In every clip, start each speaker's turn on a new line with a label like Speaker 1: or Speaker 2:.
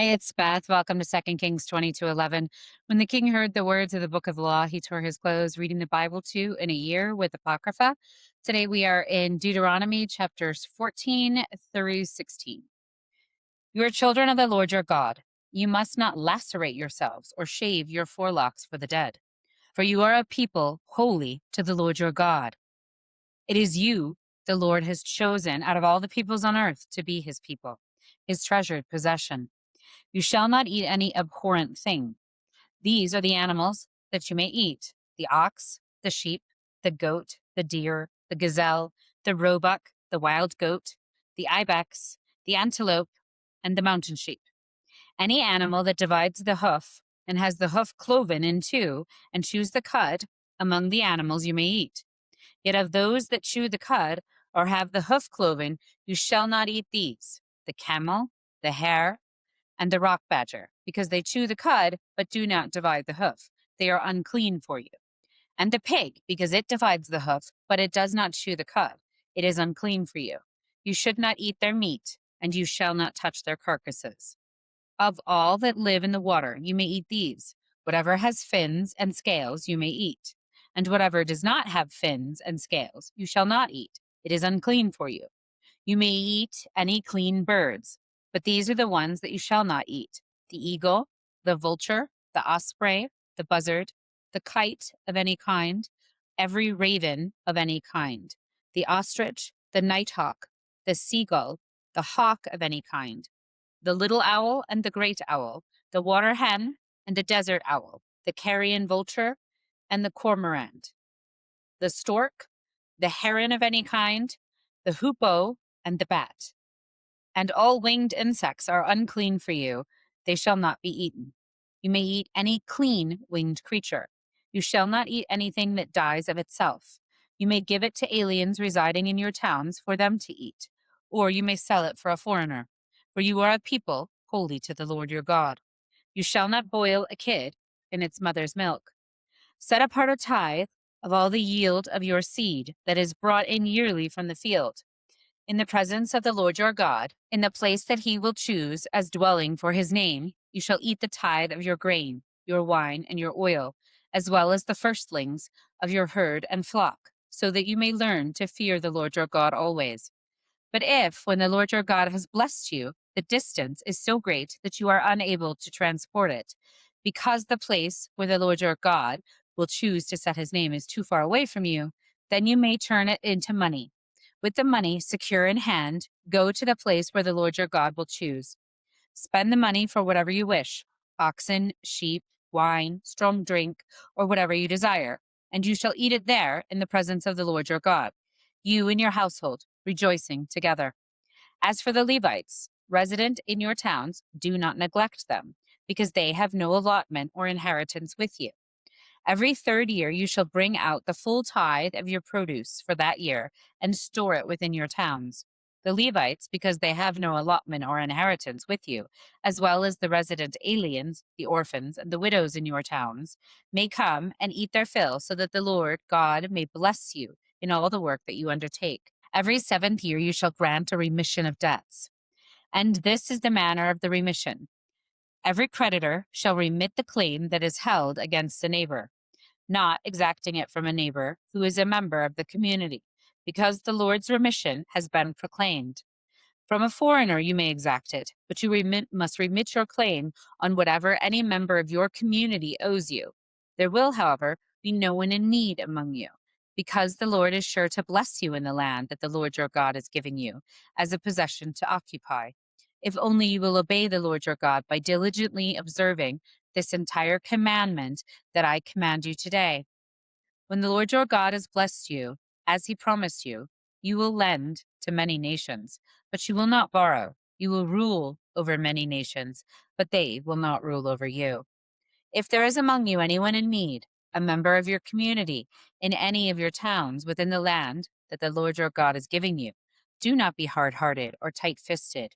Speaker 1: Hi, it's Beth. Welcome to 2 Kings 20-11. When the king heard the words of the book of the law, he tore his clothes, reading the Bible in a year with Apocrypha. Today we are in Deuteronomy chapters 14 through 16. You are children of the Lord your God. You must not lacerate yourselves or shave your forelocks for the dead, for you are a people holy to the Lord your God. It is you the Lord has chosen out of all the peoples on earth to be his people, his treasured possession. You shall not eat any abhorrent thing. These are the animals that you may eat: the ox, the sheep, the goat, the deer, the gazelle, the roebuck, the wild goat, the ibex, the antelope, and the mountain sheep. Any animal that divides the hoof and has the hoof cloven in two and chews the cud, among the animals you may eat. Yet of those that chew the cud or have the hoof cloven, you shall not eat these: the camel, the hare, and the rock badger, because they chew the cud, but do not divide the hoof. They are unclean for you. And the pig, because it divides the hoof, but it does not chew the cud. It is unclean for you. You should not eat their meat, and you shall not touch their carcasses. Of all that live in the water, you may eat these. Whatever has fins and scales, you may eat. And whatever does not have fins and scales, you shall not eat. It is unclean for you. You may eat any clean birds, but these are the ones that you shall not eat: the eagle, the vulture, the osprey, the buzzard, the kite of any kind, every raven of any kind, the ostrich, the nighthawk, the seagull, the hawk of any kind, the little owl and the great owl, the water hen and the desert owl, the carrion vulture and the cormorant, the stork, the heron of any kind, the hoopoe, and the bat. And all winged insects are unclean for you. They shall not be eaten. You may eat any clean winged creature. You shall not eat anything that dies of itself. You may give it to aliens residing in your towns for them to eat, or you may sell it for a foreigner. For you are a people holy to the Lord your God. You shall not boil a kid in its mother's milk. Set apart a tithe of all the yield of your seed that is brought in yearly from the field, in the presence of the Lord your God, in the place that he will choose as dwelling for his name. You shall eat the tithe of your grain, your wine, and your oil, as well as the firstlings of your herd and flock, so that you may learn to fear the Lord your God always. But if, when the Lord your God has blessed you, the distance is so great that you are unable to transport it, because the place where the Lord your God will choose to set his name is too far away from you, then you may turn it into money. With the money secure in hand, go to the place where the Lord your God will choose. Spend the money for whatever you wish: oxen, sheep, wine, strong drink, or whatever you desire, and you shall eat it there in the presence of the Lord your God, you and your household, rejoicing together. As for the Levites, resident in your towns, do not neglect them, because they have no allotment or inheritance with you. Every third year you shall bring out the full tithe of your produce for that year and store it within your towns. The Levites, because they have no allotment or inheritance with you, as well as the resident aliens, the orphans, and the widows in your towns, may come and eat their fill, so that the Lord God may bless you in all the work that you undertake. Every seventh year you shall grant a remission of debts. And this is the manner of the remission: every creditor shall remit the claim that is held against a neighbor, not exacting it from a neighbor who is a member of the community, because the Lord's remission has been proclaimed. From a foreigner you may exact it, but you must remit your claim on whatever any member of your community owes you. There will, however, be no one in need among you, because the Lord is sure to bless you in the land that the Lord your God is giving you as a possession to occupy, if only you will obey the Lord your God by diligently observing this entire commandment that I command you today. When the Lord your God has blessed you, as he promised you, you will lend to many nations, but you will not borrow. You will rule over many nations, but they will not rule over you. If there is among you anyone in need, a member of your community, in any of your towns within the land that the Lord your God is giving you, do not be hard-hearted or tight-fisted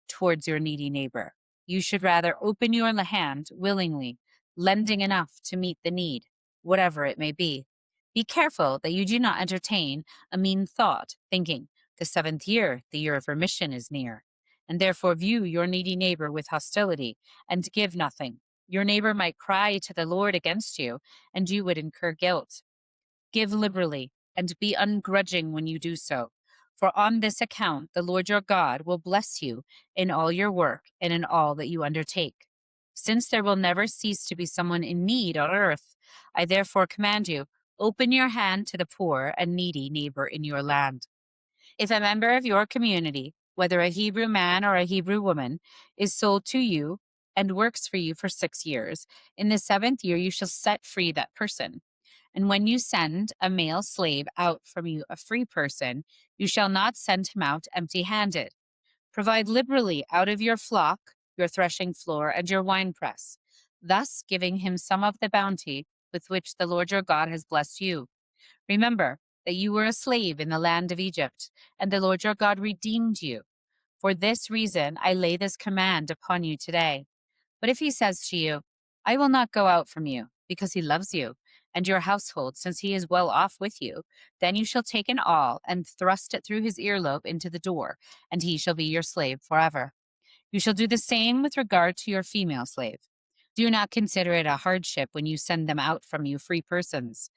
Speaker 1: towards your needy neighbor. You should rather open your hand willingly, lending enough to meet the need, whatever it may be. Be careful that you do not entertain a mean thought, thinking, the seventh year, the year of remission, is near, and therefore view your needy neighbor with hostility, and give nothing. Your neighbor might cry to the Lord against you, and you would incur guilt. Give liberally, and be ungrudging when you do so. For on this account the Lord your God will bless you in all your work and in all that you undertake. Since there will never cease to be someone in need on earth, I therefore command you, open your hand to the poor and needy neighbor in your land. If a member of your community, whether a Hebrew man or a Hebrew woman, is sold to you and works for you for 6 years, in the 7th year you shall set free that person. And when you send a male slave out from you, a free person, you shall not send him out empty handed. Provide liberally out of your flock, your threshing floor, and your winepress, thus giving him some of the bounty with which the Lord your God has blessed you. Remember that you were a slave in the land of Egypt, and the Lord your God redeemed you. For this reason I lay this command upon you today. But if he says to you, I will not go out from you, because he loves you and your household, since he is well off with you, then you shall take an awl and thrust it through his earlobe into the door, and he shall be your slave forever. You shall do the same with regard to your female slave. Do not consider it a hardship when you send them out from you free persons,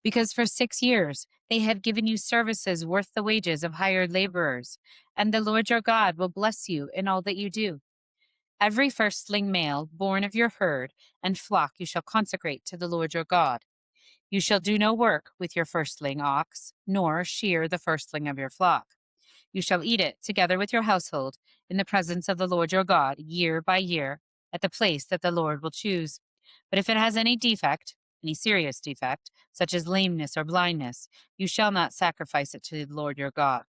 Speaker 1: because for 6 years they have given you services worth the wages of hired laborers, and the Lord your God will bless you in all that you do. Every firstling male born of your herd and flock you shall consecrate to the Lord your God. You shall do no work with your firstling ox, nor shear the firstling of your flock. You shall eat it together with your household in the presence of the Lord your God, year by year, at the place that the Lord will choose. But if it has any defect, any serious defect, such as lameness or blindness, you shall not sacrifice it to the Lord your God.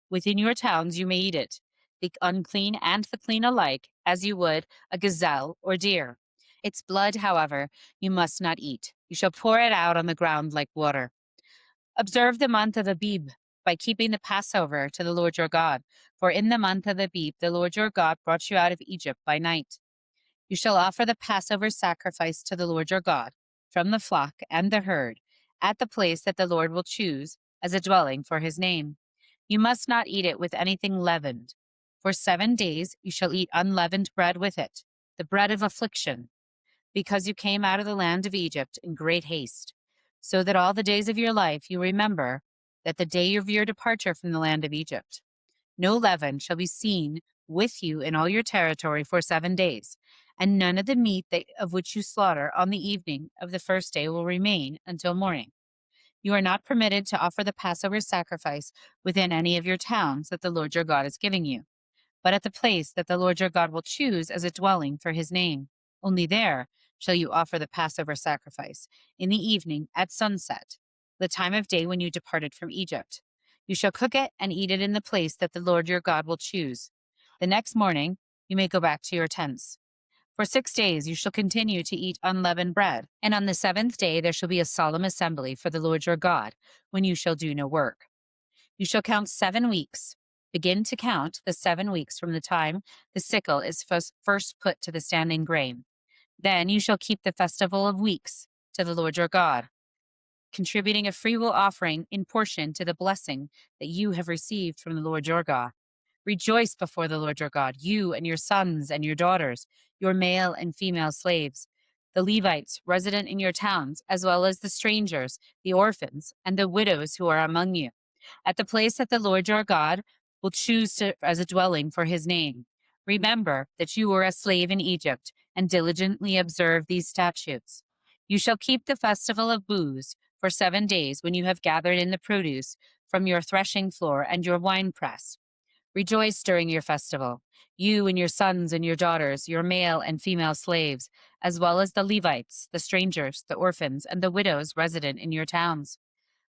Speaker 1: Within your towns you may eat it, the unclean and the clean alike, as you would a gazelle or deer. Its blood, however, you must not eat. You shall pour it out on the ground like water. Observe the month of Abib by keeping the Passover to the Lord your God. For in the month of Abib, the Lord your God brought you out of Egypt by night. You shall offer the Passover sacrifice to the Lord your God from the flock and the herd at the place that the Lord will choose as a dwelling for his name. You must not eat it with anything leavened. For 7 days you shall eat unleavened bread with it, the bread of affliction, because you came out of the land of Egypt in great haste, so that all the days of your life you remember that the day of your departure from the land of Egypt. No leaven shall be seen with you in all your territory for 7 days, and none of the meat of which you slaughter on the evening of the first day will remain until morning. You are not permitted to offer the Passover sacrifice within any of your towns that the Lord your God is giving you, but at the place that the Lord your God will choose as a dwelling for his name. Only there shall you offer the Passover sacrifice, in the evening at sunset, the time of day when you departed from Egypt. You shall cook it and eat it in the place that the Lord your God will choose. The next morning you may go back to your tents. For 6 days you shall continue to eat unleavened bread, and on the 7th day there shall be a solemn assembly for the Lord your God, when you shall do no work. You shall count 7 weeks. Begin to count the 7 weeks from the time the sickle is first put to the standing grain. Then you shall keep the festival of weeks to the Lord your God, contributing a freewill offering in portion to the blessing that you have received from the Lord your God. Rejoice before the Lord your God, you and your sons and your daughters, your male and female slaves, the Levites resident in your towns, as well as the strangers, the orphans, and the widows who are among you, at the place that the Lord your God will choose as a dwelling for his name. Remember that you were a slave in Egypt, and diligently observe these statutes. You shall keep the festival of booths for 7 days when you have gathered in the produce from your threshing floor and your winepress. Rejoice during your festival, you and your sons and your daughters, your male and female slaves, as well as the Levites, the strangers, the orphans, and the widows resident in your towns.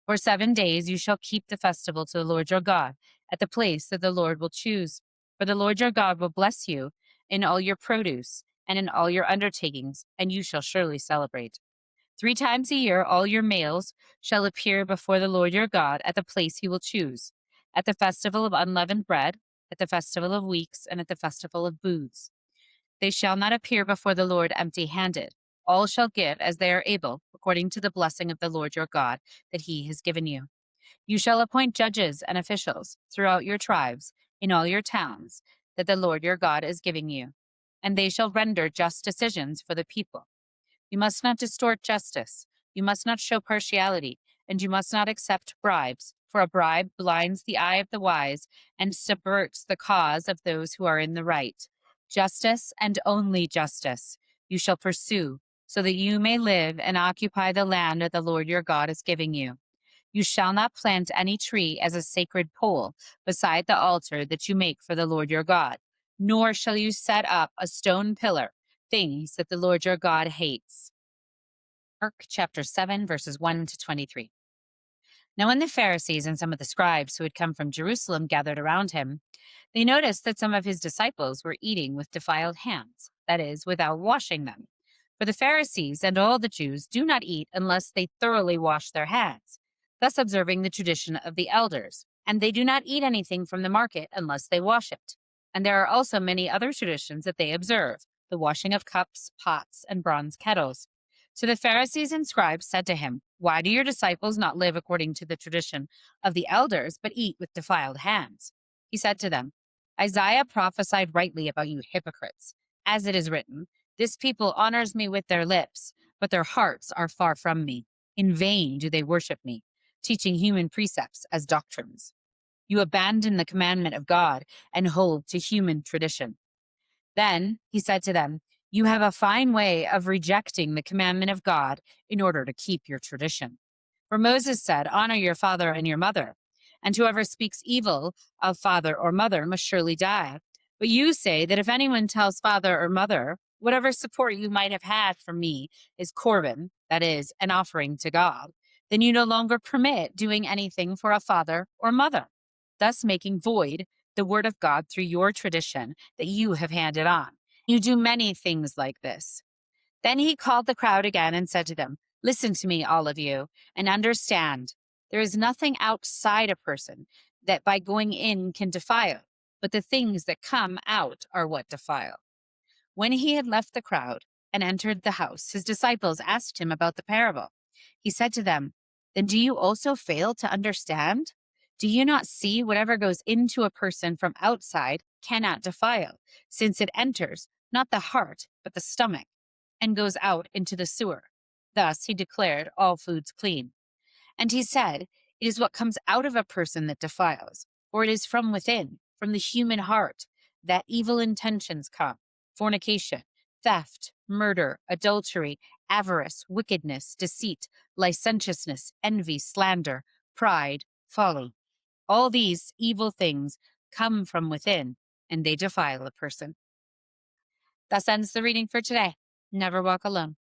Speaker 1: For 7 days you shall keep the festival to the Lord your God at the place that the Lord will choose. For the Lord your God will bless you in all your produce and in all your undertakings, and you shall surely celebrate. 3 times a year all your males shall appear before the Lord your God at the place he will choose, at the festival of unleavened bread, at the festival of weeks, and at the festival of booths. They shall not appear before the Lord empty-handed. All shall give as they are able, according to the blessing of the Lord your God that he has given you. You shall appoint judges and officials throughout your tribes, in all your towns, that the Lord your God is giving you, and they shall render just decisions for the people. You must not distort justice. You must not show partiality, and you must not accept bribes, for a bribe blinds the eye of the wise and subverts the cause of those who are in the right. Justice and only justice you shall pursue, so that you may live and occupy the land that the Lord your God is giving you. You shall not plant any tree as a sacred pole beside the altar that you make for the Lord your God, nor shall you set up a stone pillar, things that the Lord your God hates. Mark chapter 7, verses 1 to 23. Now, when the Pharisees and some of the scribes who had come from Jerusalem gathered around him, they noticed that some of his disciples were eating with defiled hands, that is, without washing them. For the Pharisees and all the Jews do not eat unless they thoroughly wash their hands, thus observing the tradition of the elders. And they do not eat anything from the market unless they wash it. And there are also many other traditions that they observe, the washing of cups, pots, and bronze kettles. So the Pharisees and scribes said to him, "Why do your disciples not live according to the tradition of the elders, but eat with defiled hands?" He said to them, "Isaiah prophesied rightly about you hypocrites. As it is written, 'This people honors me with their lips, but their hearts are far from me. In vain do they worship me, teaching human precepts as doctrines.' You abandon the commandment of God and hold to human tradition." Then he said to them, "You have a fine way of rejecting the commandment of God in order to keep your tradition. For Moses said, 'Honor your father and your mother,' and whoever speaks evil of father or mother must surely die. But you say that if anyone tells father or mother, 'Whatever support you might have had from me is Corban,' that is, an offering to God, then you no longer permit doing anything for a father or mother, thus making void the word of God through your tradition that you have handed on. You do many things like this." Then he called the crowd again and said to them, "Listen to me, all of you, and understand. There is nothing outside a person that by going in can defile, but the things that come out are what defile." When he had left the crowd and entered the house, his disciples asked him about the parable. He said to them, "Then do you also fail to understand? Do you not see whatever goes into a person from outside cannot defile, since it enters not the heart, but the stomach, and goes out into the sewer?" Thus he declared all foods clean. And he said, "It is what comes out of a person that defiles, for it is from within, from the human heart, that evil intentions come: fornication, theft, murder, adultery, avarice, wickedness, deceit, licentiousness, envy, slander, pride, folly. All these evil things come from within, and they defile a person." Thus ends the reading for today. Never walk alone.